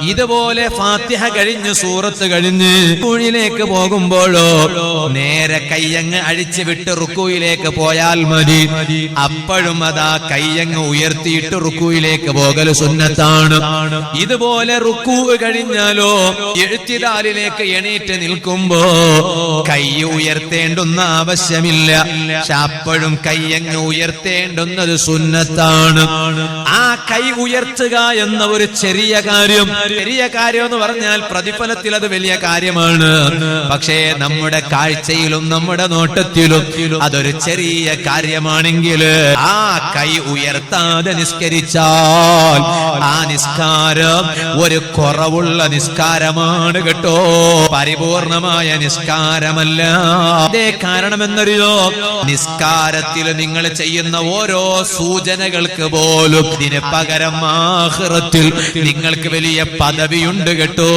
ഇതുപോലെ ഫാത്തിഹ കഴിഞ്ഞ് സൂറത്ത് കഴിഞ്ഞ് റുക്കൂയിലേക്ക് പോകുമ്പോഴോ നേരെ കയ്യങ്ങ് അഴിച്ചു വിട്ട് റുക്കൂയിലേക്ക് പോയാൽ മതി. അപ്പോഴും അതാ കയ്യങ്ങ് ഉയർത്തിയിട്ട് റുക്കൂയിലേക്ക് പോകൽ സുന്നത്താണ്. ഇതുപോലെ റുക്കൂ കഴിഞ്ഞാലോ ഇഅ്തിദാലിലേക്ക് എണീറ്റ് നിൽക്കുമ്പോ കൈ ഉയർത്തേണ്ടുന്ന ആവശ്യമില്ല. പക്ഷെ അപ്പോഴും കയ്യങ്ങ് ഉയർത്തേണ്ടുന്നത് സുന്നത്താണ്. ആ കൈ ഉയർത്തുക എന്ന ഒരു ചെറിയ കാര്യം എന്ന് പറഞ്ഞാൽ പ്രതിഫലത്തിൽ അത് വലിയ കാര്യമാണ്. പക്ഷേ നമ്മുടെ കാഴ്ചയിലും നമ്മുടെ നോട്ടത്തിലും അതൊരു ചെറിയ കാര്യമാണെങ്കിൽ ആ കൈ ഉയർത്താതെ നിസ്കരിച്ചാൽ ആ നിസ്കാരം ഒരു കുറവുള്ള നിസ്കാരമാണ് കേട്ടോ, പരിപൂർണമായ നിസ്കാരമല്ല. അതേ കാരണമെന്നറിയോ, നിസ്കാരത്തിൽ നിങ്ങൾ ചെയ്യുന്ന ഓരോ സൂചനകൾക്ക് പോലും ഇതിന് പകരം ആഖിറത്തിൽ നിങ്ങൾക്ക് വലിയ പദവിയുണ്ട് കേട്ടോ.